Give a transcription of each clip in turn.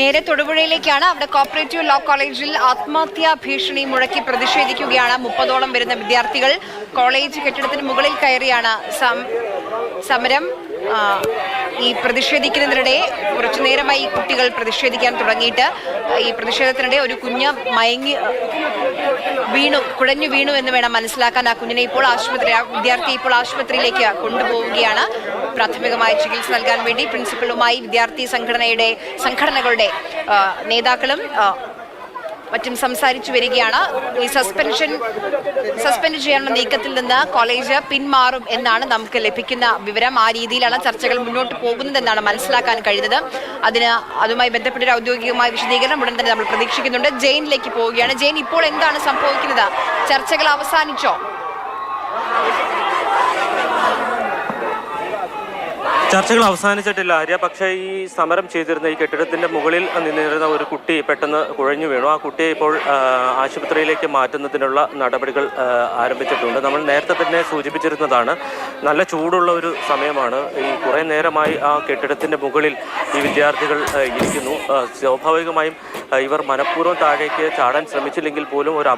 നേരെ തൊടുപുഴയിലേക്കാണ്. അവിടെ cooperative law കോളേജിൽ ആത്മഹത്യാ ഭീഷണി മുഴക്കി പ്രതിഷേധിക്കുകയാണ് 30ഓളം വരുന്ന വിദ്യാർത്ഥികൾ. കോളേജ് കെട്ടിടത്തിന് മുകളിൽ കയറിയാണ് സമരം. ഈ പ്രതിഷേധിക്കുന്നതിനിടെ കുറച്ചു നേരമായി ഈ കുട്ടികൾ പ്രതിഷേധിക്കാൻ തുടങ്ങിയിട്ട് ഈ പ്രതിഷേധത്തിനിടെ ഒരു കുഞ്ഞ് കുഴഞ്ഞു വീണു എന്ന് വേണം മനസ്സിലാക്കാൻ. ആ കുഞ്ഞിനെ ഇപ്പോൾ വിദ്യാർത്ഥിയെ ഇപ്പോൾ ആശുപത്രിയിലേക്ക് കൊണ്ടുപോവുകയാണ്. പ്രാഥമികമായ ചികിത്സ നൽകാൻ വേണ്ടി പ്രിൻസിപ്പലുമായി വിദ്യാർത്ഥി സംഘടനകളുടെ നേതാക്കളും മറ്റും സംസാരിച്ചു വരികയാണ്. ഈ സസ്പെൻഡ് ചെയ്യാനുള്ള നീക്കത്തിൽ നിന്ന് കോളേജ് പിന്മാറും എന്നാണ് നമുക്ക് ലഭിക്കുന്ന വിവരം. ആ രീതിയിലാണ് ചർച്ചകൾ മുന്നോട്ട് പോകുന്നതെന്നാണ് മനസ്സിലാക്കാൻ കഴിയുന്നത്. അതുമായി ബന്ധപ്പെട്ട ഒരു ഔദ്യോഗികമായ വിശദീകരണം ഉടൻ തന്നെ നമ്മൾ പ്രതീക്ഷിക്കുന്നുണ്ട്. ജെയിനിലേക്ക് പോവുകയാണ്. ജെയിൻ, ഇപ്പോൾ എന്താണ് സംഭവിക്കുന്നത്? ചർച്ചകൾ അവസാനിച്ചോ? ചർച്ചകൾ അവസാനിച്ചിട്ടില്ല ആര്യ. പക്ഷേ ഈ സമരം ചെയ്തിരുന്ന ഈ കെട്ടിടത്തിന്റെ മുകളിൽ നിന്നിരുന്ന ഒരു കുട്ടി പെട്ടെന്ന് കുഴഞ്ഞു വീണു. ആ കുട്ടിയെ ഇപ്പോൾ ആശുപത്രിയിലേക്ക് മാറ്റുന്നതിനുള്ള നടപടികൾ ആരംഭിച്ചിട്ടുണ്ട്. നമ്മൾ നേരത്തെ തന്നെ സൂചിപ്പിച്ചിരുന്നതാണ്, നല്ല ചൂടുള്ള ഒരു സമയമാണ്. ഈ കുറേ നേരമായി ആ കെട്ടിടത്തിന്റെ മുകളിൽ ഈ വിദ്യാർത്ഥികൾ ഇരിക്കുന്നു. സ്വാഭാവികമായും ഇവർ മനഃപൂർവ്വം താഴേക്ക് ചാടാൻ ശ്രമിച്ചില്ലെങ്കിൽ പോലും ഒരു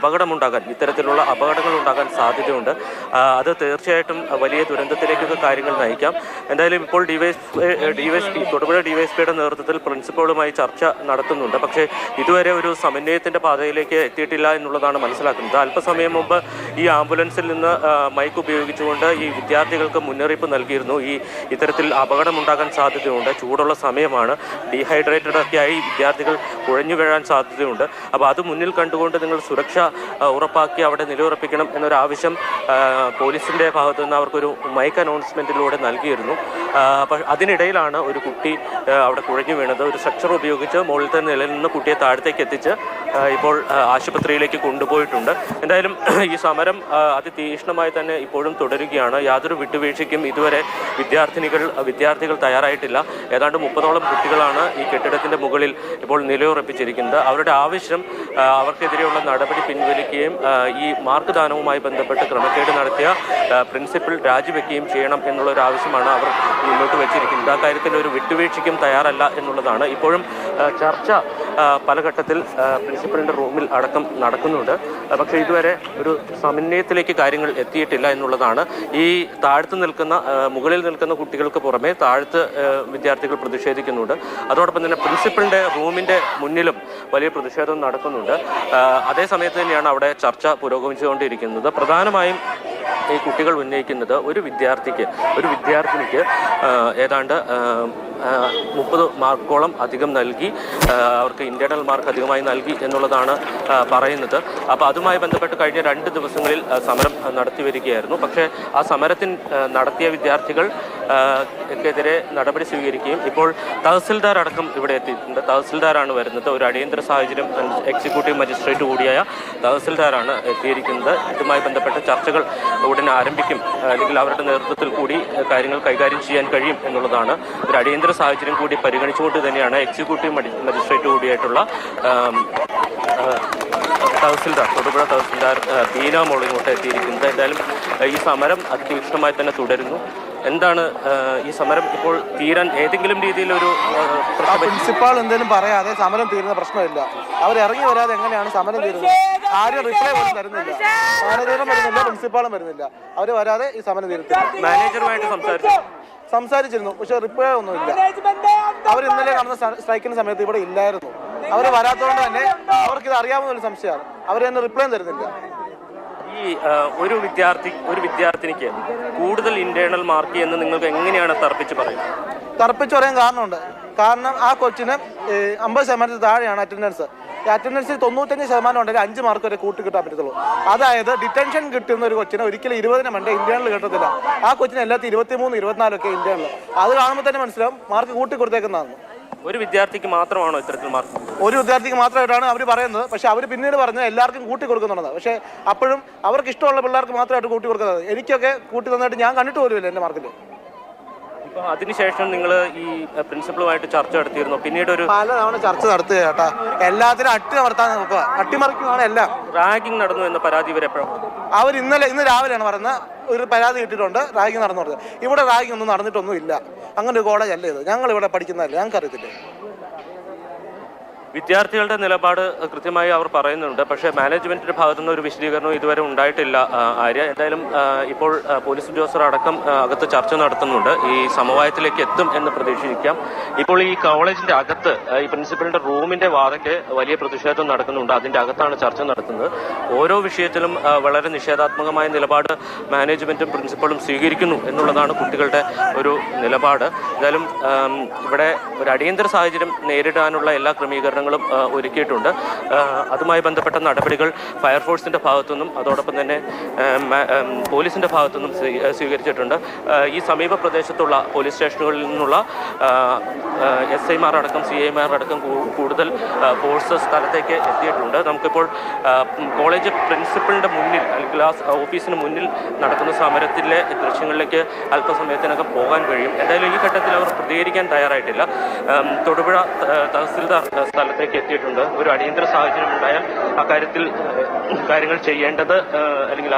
ഇത്തരത്തിലുള്ള അപകടങ്ങൾ ഉണ്ടാകാൻ സാധ്യതയുണ്ട്. അത് തീർച്ചയായിട്ടും വലിയ ദുരന്തത്തിലേക്കൊക്കെ കാര്യങ്ങൾ നയിക്കാം. എന്തായാലും ഇപ്പോൾ തൊടുപുഴ ഡിവൈഎസ്പിയുടെ നേതൃത്വത്തിൽ പ്രിൻസിപ്പളുമായി ചർച്ച നടത്തുന്നുണ്ട്. പക്ഷേ ഇതുവരെ ഒരു സമന്വയത്തിന്റെ പാതയിലേക്ക് എത്തിയിട്ടില്ല എന്നുള്ളതാണ് മനസ്സിലാക്കുന്നത്. അല്പസമയം മുമ്പ് ഈ ആംബുലൻസിൽ നിന്ന് മൈക്ക് ഉപയോഗിച്ചുകൊണ്ട് ഈ വിദ്യാർത്ഥികൾക്ക് മുന്നറിയിപ്പ് നൽകിയിരുന്നു. ഇത്തരത്തിൽ അപകടമുണ്ടാകാൻ സാധ്യതയുണ്ട്, ചൂടുള്ള സമയമാണ്, ഡീഹൈഡ്രേറ്റഡ് ഒക്കെയായി വിദ്യാർത്ഥികൾ കുഴഞ്ഞു വീഴാൻ സാധ്യതയുണ്ട്. അപ്പോൾ അത് മുന്നിൽ കണ്ടുകൊണ്ട് നിങ്ങൾ സുരക്ഷ ഉറപ്പാക്കി അവിടെ നിലയുറപ്പിക്കണം എന്നൊരാവശ്യം പോലീസിന്റെ ഭാഗത്തു നിന്ന് അവർക്കൊരു മൈക്ക് അനൗൺസ്മെന്റിലൂടെ നൽകിയിരുന്നു. അതിനിടയിലാണ് ഒരു കുട്ടി അവിടെ കുഴഞ്ഞു വീണത്. ഒരു സ്ട്രക്ചർ ഉപയോഗിച്ച് മുകളിലത്തെ നിലയിൽ നിന്ന് കുട്ടിയെ താഴത്തേക്ക് എത്തിച്ച് ഇപ്പോൾ ആശുപത്രിയിലേക്ക് കൊണ്ടുപോയിട്ടുണ്ട്. എന്തായാലും ഈ സമരം അതിതീക്ഷ്ണമായി തന്നെ ഇപ്പോഴും തുടരുകയാണ്. യാതൊരു വിട്ടുവീഴ്ചയ്ക്കും ഇതുവരെ വിദ്യാർത്ഥികൾ തയ്യാറായിട്ടില്ല. ഏതാണ്ട് 30ഓളം കുട്ടികളാണ് ഈ കെട്ടിടത്തിന്റെ മുകളിൽ ഇപ്പോൾ നിലയുറപ്പിച്ചിരിക്കുന്നത്. അവരുടെ ആവശ്യം അവർക്കെതിരെയുള്ള നടപടി പിൻവലിക്കുകയും ഈ മാർക്ക് ദാനവുമായി ബന്ധപ്പെട്ട് ക്രമക്കേട് നടത്തിയ പ്രിൻസിപ്പൽ രാജിവെക്കുകയും ചെയ്യണം എന്നുള്ളൊരു ആവശ്യമാണ് അവർ മുന്നോട്ട് വെച്ചിരിക്കുന്നത്. ആ കാര്യത്തിൽ ഒരു വിട്ടുവീഴ്ചയ്ക്കും തയ്യാറല്ല എന്നുള്ളതാണ്. ഇപ്പോഴും ചർച്ച പല ഘട്ടത്തിൽ പ്രിൻസിപ്പലിൻ്റെ റൂമിൽ അടക്കം നടക്കുന്നുണ്ട്. പക്ഷേ ഇതുവരെ ഒരു സമന്വയത്തിലേക്ക് കാര്യങ്ങൾ എത്തിയിട്ടില്ല എന്നുള്ളതാണ്. ഈ മുകളിൽ നിൽക്കുന്ന കുട്ടികൾക്ക് പുറമെ താഴത്ത് വിദ്യാർത്ഥികൾ പ്രതിഷേധിക്കുന്നുണ്ട്. അതോടൊപ്പം തന്നെ പ്രിൻസിപ്പലിൻ്റെ റൂമിൻ്റെ മുന്നിലും വലിയ പ്രതിഷേധം നടക്കുന്നുണ്ട്. അതേ സമയത്ത് തന്നെയാണ് അവിടെ ചർച്ച പുരോഗമിച്ചുകൊണ്ടിരിക്കുന്നത്. പ്രധാനമായും ഈ കുട്ടികൾ ഉന്നയിക്കുന്നത് ഒരു വിദ്യാർത്ഥിനിക്ക് ഏതാണ്ട് 30 മാർക്കോളം അധികം നൽകി, അവർക്ക് ഇന്റേണൽ മാർക്ക് അധികമായി നൽകി എന്നുള്ളതാണ് പറയുന്നത്. അപ്പോൾ അതുമായി ബന്ധപ്പെട്ട് കഴിഞ്ഞ 2 ദിവസങ്ങളിൽ സമരം നടത്തി വരികയായിരുന്നു. പക്ഷേ ആ സമരത്തിൽ നടത്തിയ വിദ്യാർത്ഥികൾക്കെതിരെ നടപടി സ്വീകരിക്കുകയും ഇപ്പോൾ തഹസിൽദാർ അടക്കം ഇവിടെ എത്തിയിട്ടുണ്ട്. തഹസിൽദാറാണ് വരുന്നത്. ഒരു അടിയന്തര സാഹചര്യം എക്സിക്യൂട്ടീവ് മജിസ്ട്രേറ്റ് കൂടിയായ തഹസിൽദാറാണ് എത്തിയിരിക്കുന്നത്. ഇതുമായി ബന്ധപ്പെട്ട ചർച്ചകൾ ഉടനെ ആരംഭിക്കും, അല്ലെങ്കിൽ അവരുടെ നേതൃത്വത്തിൽ കൂടി കാര്യങ്ങൾ കൈകാര്യം ചെയ്യാൻ കഴിയും എന്നുള്ളതാണ്. ഒരു അടിയന്തര സാഹചര്യം കൂടി പരിഗണിച്ചുകൊണ്ട് തന്നെയാണ് എക്സിക്യൂട്ടീവ് മജിസ്ട്രേറ്റ് കൂടിയായിട്ടുള്ള തൊടുപുഴ തഹസിൽദാർ ബീന മോൾ ഇങ്ങോട്ട് എത്തിയിരിക്കുന്നത്. എന്തായാലും ഈ സമരം അതിതീക്ഷ്ണമായി തന്നെ തുടരുന്നു. എന്താണ് ഈ സമരം ഇപ്പോൾ തീരാൻ ഏതെങ്കിലും രീതിയിലൊരു പ്രിൻസിപ്പാൾ എന്തെങ്കിലും പറയാതെ സമരം തീരുന്ന പ്രശ്നമില്ല. അവർ ഇറങ്ങി വരാതെ എങ്ങനെയാണ് സമരം തീരുന്നത്? ആരും റിപ്ലൈ പോലും തരുന്നില്ല. മാനേജറും വരുന്നില്ല, പ്രിൻസിപ്പാളും വരുന്നില്ല. അവർ വരാതെ ഈ സമരം തീരുന്നില്ല. മാനേജറുമായിട്ട് സംസാരിച്ചിരുന്നു, പക്ഷെ റിപ്ലൈ ഒന്നുമില്ല. അവർ ഇന്നലെ നടന്ന സ്ട്രൈക്കിന്റെ സമയത്ത് ഇവിടെ ഇല്ലായിരുന്നു. അവർ വരാത്തതുകൊണ്ട് തന്നെ അവർക്കിത് അറിയാവുന്ന ഒരു സംശയമാണ്. അവർ തന്നെ റിപ്ലൈ തരുന്നില്ല. ഈ ഒരു വിദ്യാർത്ഥിനിക്ക് കൂടുതൽ ഇന്റേണൽ മാർക്ക് എന്ന് നിങ്ങൾക്ക് എങ്ങനെയാണ് തർപ്പിച്ച് പറയാൻ കാരണമുണ്ട്. കാരണം ആ കൊച്ചിന് 50% താഴെയാണ് അറ്റൻഡൻസ്. ഈ അറ്റൻഡൻസിൽ 95% ഉണ്ടെങ്കിൽ 5 മാർക്ക് വരെ കൂട്ടി കിട്ടാൻ പറ്റത്തുള്ളൂ. അതായത് ഡിറ്റൻഷൻ കിട്ടുന്ന ഒരു കൊച്ചിന് ഒരിക്കലും 20 വേണ്ട ഇന്റേണൽ കിട്ടത്തില്ല. ആ കൊച്ചിന് എല്ലാത്തും 23, 24 ഒക്കെ ഇന്റേണൽ. അത് കാണുമ്പോൾ തന്നെ മനസ്സിലാവും മാർക്ക് കൂട്ടി കൊടുത്തേക്കുന്നതാണ്. ഒരു വിദ്യാർത്ഥിക്ക് മാത്രമാണോ ഇത്തരത്തിൽ മാർക്ക്? ഒരു വിദ്യാർത്ഥിക്ക് മാത്രമായിട്ടാണ് അവർ പറയുന്നത്. പക്ഷെ അവർ പിന്നീട് പറഞ്ഞത് എല്ലാവർക്കും കൂട്ടി കൊടുക്കുന്നുള്ളത്. പക്ഷേ അപ്പോഴും അവർക്ക് ഇഷ്ടമുള്ള പിള്ളേർക്ക് മാത്രമായിട്ട് കൂട്ടി കൊടുക്കുന്നത്. എനിക്കൊക്കെ കൂട്ടി തന്നിട്ട് ഞാൻ കണ്ടിട്ട് പോലുമില്ല എൻ്റെ മാർക്കിൽ. അതിനുശേഷം നിങ്ങൾ ഈ പ്രിൻസിപ്പളുമായിട്ട് ചർച്ച നടത്തിയിരുന്നു? പിന്നീട് പല തവണ ചർച്ച നടത്തുക ചേട്ടാ. എല്ലാത്തിനും അട്ടിമർത്താൻ നോക്കുക, അട്ടിമറിക്കുന്നതാണ് എല്ലാം. റാഗിങ് നടന്നു എന്ന പരാതി വരെ അവർ ഇന്ന് രാവിലെയാണ് പറയുന്നത് ഒരു പരാതി കിട്ടിയിട്ടുണ്ട്, റാഗിങ് നടന്നു പറഞ്ഞത്. ഇവിടെ റാഗിങ് ഒന്നും നടന്നിട്ടൊന്നും ഇല്ല. അങ്ങനെ ഒരു കോളേജ് അല്ലേ ഇത്? ഞങ്ങൾ ഇവിടെ പഠിക്കുന്നതല്ലേ, ഞങ്ങൾക്ക് അറിയത്തില്ലേ. വിദ്യാർത്ഥികളുടെ നിലപാട് കൃത്യമായി അവർ പറയുന്നുണ്ട്. പക്ഷേ മാനേജ്മെന്റിന്റെ ഭാഗത്തുനിന്ന് ഒരു വിശദീകരണവും ഇതുവരെ ഉണ്ടായിട്ടില്ല ആര്യ. എന്തായാലും ഇപ്പോൾ പോലീസ് ഉദ്യോഗസ്ഥർ അടക്കം അകത്ത് ചർച്ച നടത്തുന്നുണ്ട്. ഈ സമവായത്തിലേക്ക് എത്തും എന്ന് പ്രതീക്ഷിക്കാം. ഇപ്പോൾ ഈ കോളേജിന്റെ അകത്ത് ഈ പ്രിൻസിപ്പലിന്റെ റൂമിന്റെ വാതയ്ക്ക് വലിയ പ്രതിഷേധം നടക്കുന്നുണ്ട്. അതിന്റെ അകത്താണ് ചർച്ച നടത്തുന്നത്. ഓരോ വിഷയത്തിലും വളരെ നിഷേധാത്മകമായ നിലപാട് മാനേജ്മെന്റും പ്രിൻസിപ്പളും സ്വീകരിക്കുന്നു എന്നുള്ളതാണ് കുട്ടികളുടെ ഒരു നിലപാട്. എന്തായാലും ഇവിടെ ഒരു അടിയന്തര സാഹചര്യം നേരിടാനുള്ള എല്ലാ ക്രമീകരണങ്ങളും ഒരുക്കിയിട്ടുണ്ട്. അതുമായി ബന്ധപ്പെട്ട നടപടികൾ ഫയർഫോഴ്സിന്റെ ഭാഗത്തുനിന്നും അതോടൊപ്പം തന്നെ പോലീസിന്റെ ഭാഗത്തുനിന്നും സ്വീകരിച്ചിട്ടുണ്ട്. ഈ സമീപ പ്രദേശത്തുള്ള പോലീസ് സ്റ്റേഷനുകളിൽ നിന്നുള്ള SIമാർ അടക്കം CIമാർ അടക്കം കൂടുതൽ ഫോഴ്സ് സ്ഥലത്തേക്ക് എത്തിയിട്ടുണ്ട്. നമുക്കിപ്പോൾ കോളേജ് പ്രിൻസിപ്പളിന്റെ മുന്നിൽ അല്ലെങ്കിൽ ആ ഓഫീസിന് മുന്നിൽ നടക്കുന്ന സമരത്തിലെ ദൃശ്യങ്ങളിലേക്ക് അല്പസമയത്തിനകം പോകാൻ കഴിയും. എന്തായാലും ഈ ഘട്ടത്തിൽ അവർ പ്രതികരിക്കാൻ തയ്യാറായിട്ടില്ല. തൊടുപുഴ തഹസിൽദാർ സ്ഥലത്തേക്ക് എത്തിയിട്ടുണ്ട്. ഒരു അടിയന്തര സാഹചര്യം ഉണ്ടായാൽ അക്കാര്യത്തിൽ കാര്യങ്ങൾ ചെയ്യേണ്ടത് അല്ലെങ്കിൽ